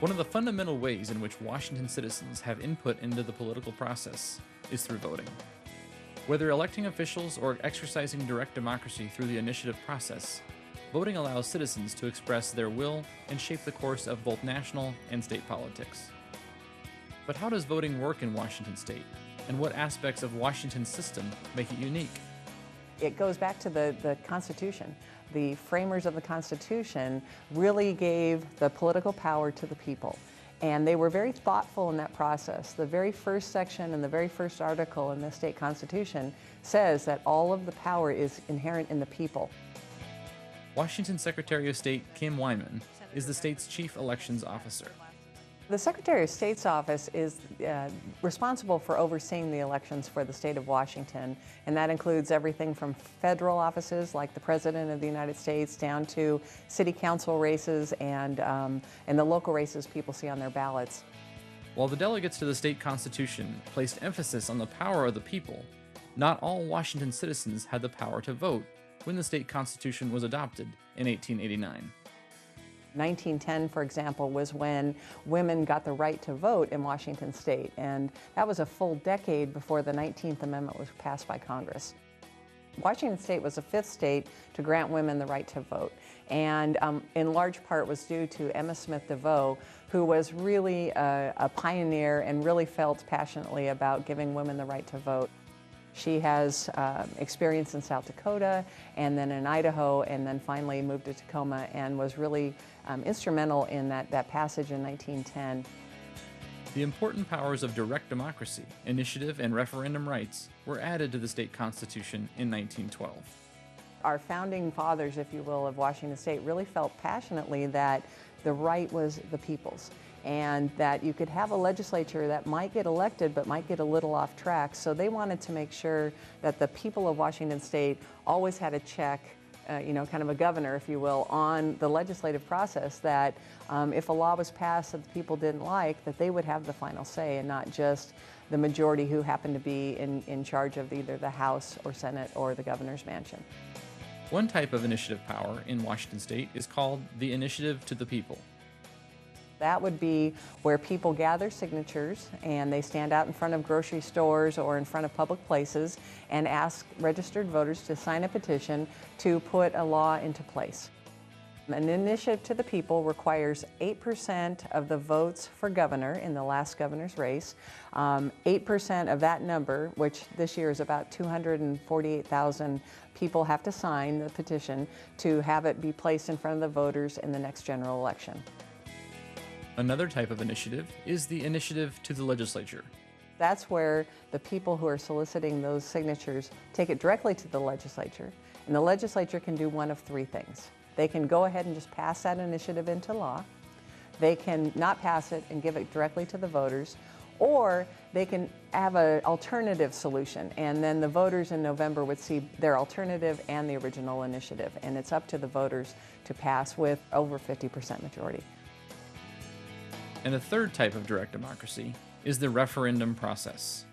One of the fundamental ways in which Washington citizens have input into the political process is through voting. Whether electing officials or exercising direct democracy through the initiative process, voting allows citizens to express their will and shape the course of both national and state politics. But how does voting work in Washington state, and what aspects of Washington's system make it unique? It goes back to the Constitution. The framers of the Constitution really gave the political power to the people. And they were very thoughtful in that process. The very first section and the very first article in the state constitution says that all of the power is inherent in the people. Washington Secretary of State Kim Wyman is the state's chief elections officer. The Secretary of State's office is responsible for overseeing the elections for the state of Washington, and that includes everything from federal offices like the President of the United States down to city council races and the local races people see on their ballots. While the delegates to the state constitution placed emphasis on the power of the people, not all Washington citizens had the power to vote when the state constitution was adopted in 1889. 1910, for example, was when women got the right to vote in Washington state, and that was a full decade before the 19th Amendment was passed by Congress. Washington state was the fifth state to grant women the right to vote, and in large part was due to Emma Smith Devoe, who was really a pioneer and really felt passionately about giving women the right to vote. She has experience in South Dakota and then in Idaho, and then finally moved to Tacoma and was really instrumental in that passage in 1910. The important powers of direct democracy, initiative, and referendum rights were added to the state constitution in 1912. Our founding fathers, if you will, of Washington state really felt passionately that the right was the people's, and that you could have a legislature that might get elected but might get a little off track. So they wanted to make sure that the people of Washington state always had a check, kind of a governor, if you will, on the legislative process, that if a law was passed that the people didn't like, that they would have the final say and not just the majority who happened to be in charge of either the House or Senate or the governor's mansion. One type of initiative power in Washington state is called the initiative to the people. That would be where people gather signatures and they stand out in front of grocery stores or in front of public places and ask registered voters to sign a petition to put a law into place. An initiative to the people requires 8% of the votes for governor in the last governor's race. 8% of that number, which this year is about 248,000 people, have to sign the petition to have it be placed in front of the voters in the next general election. Another type of initiative is the initiative to the legislature. That's where the people who are soliciting those signatures take it directly to the legislature, and the legislature can do one of three things. They can go ahead and just pass that initiative into law, they can not pass it and give it directly to the voters, or they can have an alternative solution, and then the voters in November would see their alternative and the original initiative, and it's up to the voters to pass with over 50% majority. And a third type of direct democracy is the referendum process.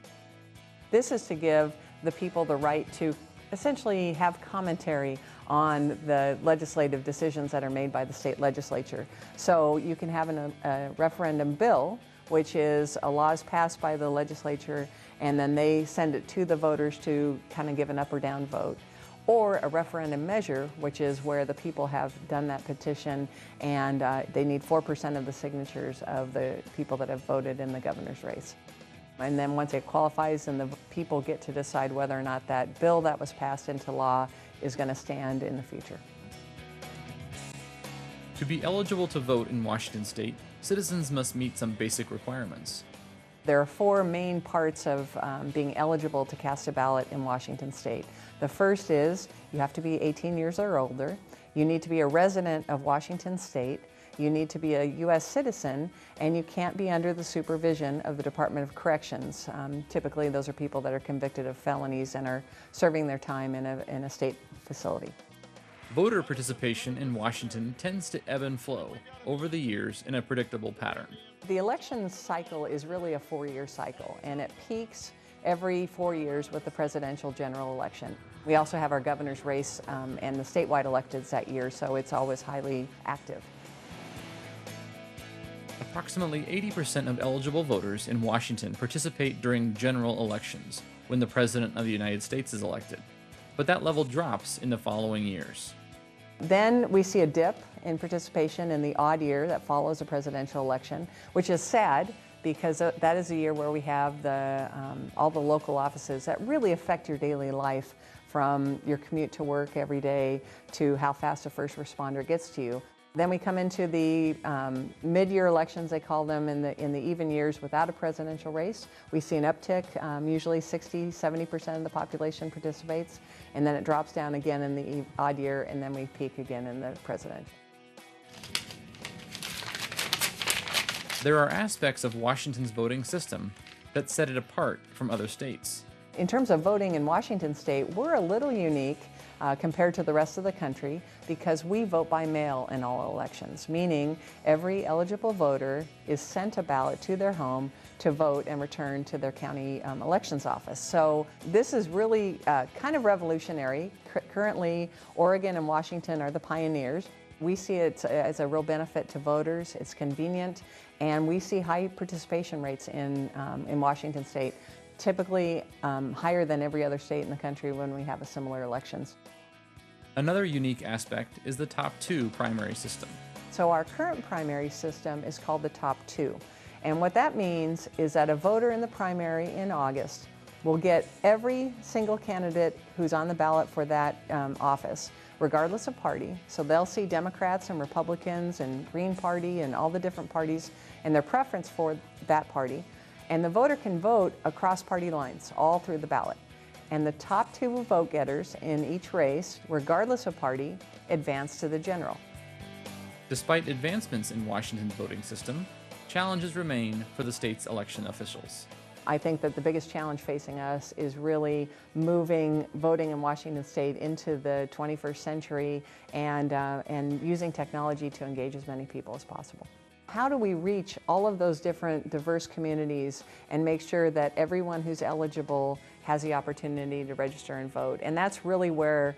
This is to give the people the right to essentially have commentary on the legislative decisions that are made by the state legislature. So you can have a referendum bill, which is a law is passed by the legislature, and then they send it to the voters to kind of give an up or down vote. Or a referendum measure, which is where the people have done that petition and they need 4% of the signatures of the people that have voted in the governor's race. And then once it qualifies, then the people get to decide whether or not that bill that was passed into law is going to stand in the future. To be eligible to vote in Washington state, citizens must meet some basic requirements. There are four main parts of being eligible to cast a ballot in Washington state. The first is you have to be 18 years or older. You need to be a resident of Washington state. You need to be a U.S. citizen, and you can't be under the supervision of the Department of Corrections. Typically, those are people that are convicted of felonies and are serving their time in a state facility. Voter participation in Washington tends to ebb and flow over the years in a predictable pattern. The election cycle is really a four-year cycle, and it peaks every 4 years with the presidential general election. We also have our governor's race and the statewide electeds that year, so it's always highly active. Approximately 80% of eligible voters in Washington participate during general elections, when the President of the United States is elected, but that level drops in the following years. Then we see a dip in participation in the odd year that follows a presidential election, which is sad because that is a year where we have all the local offices that really affect your daily life, from your commute to work every day to how fast a first responder gets to you. Then we come into the mid-year elections, they call them, in the even years without a presidential race. We see an uptick, usually 60–70% of the population participates, and then it drops down again in the odd year, and then we peak again in the presidential. There are aspects of Washington's voting system that set it apart from other states. In terms of voting in Washington state, we're a little unique compared to the rest of the country because we vote by mail in all elections, meaning every eligible voter is sent a ballot to their home to vote and return to their county elections office. So this is really kind of revolutionary. Currently, Oregon and Washington are the pioneers. We see it as a real benefit to voters. It's convenient, and we see high participation rates in Washington state, typically higher than every other state in the country when we have a similar elections. Another unique aspect is the top two primary system. So our current primary system is called the top two. And what that means is that a voter in the primary in August will get every single candidate who's on the ballot for that office, regardless of party. So they'll see Democrats and Republicans and Green Party and all the different parties and their preference for that party. And the voter can vote across party lines all through the ballot. And the top two vote getters in each race, regardless of party, advance to the general. Despite advancements in Washington's voting system, challenges remain for the state's election officials. I think that the biggest challenge facing us is really moving voting in Washington state into the 21st century and using technology to engage as many people as possible. How do we reach all of those different diverse communities and make sure that everyone who's eligible has the opportunity to register and vote? And that's really where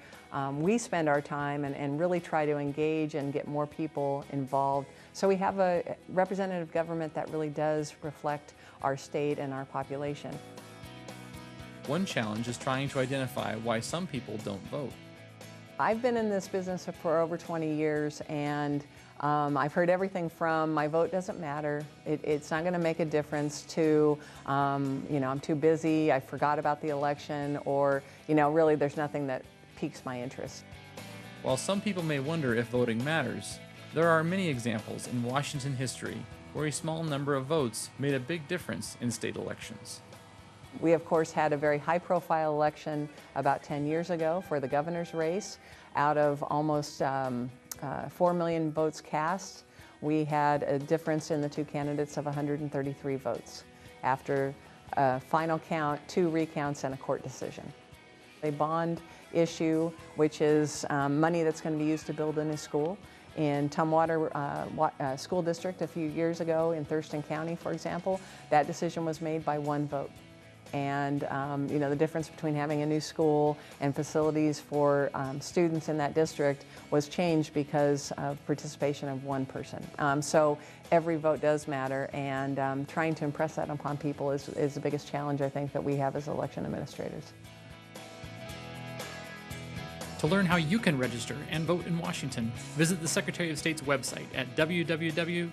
we spend our time and really try to engage and get more people involved. So we have a representative government that really does reflect our state and our population. One challenge is trying to identify why some people don't vote. I've been in this business for over 20 years, and I've heard everything from my vote doesn't matter, it's not going to make a difference, to I'm too busy, I forgot about the election, or really there's nothing that piques my interest. While some people may wonder if voting matters, there are many examples in Washington history where a small number of votes made a big difference in state elections. We, of course, had a very high-profile election about 10 years ago for the governor's race. Out of almost 4 million votes cast, we had a difference in the two candidates of 133 votes after a final count, 2 recounts, and a court decision. A bond issue, which is money that's going to be used to build a new school in Tumwater School District a few years ago in Thurston County, for example. That decision was made by 1 vote. And the difference between having a new school and facilities for students in that district was changed because of participation of 1 person. So every vote does matter, and trying to impress that upon people is the biggest challenge, I think, that we have as election administrators. To learn how you can register and vote in Washington, visit the Secretary of State's website at www.sos.wa.gov.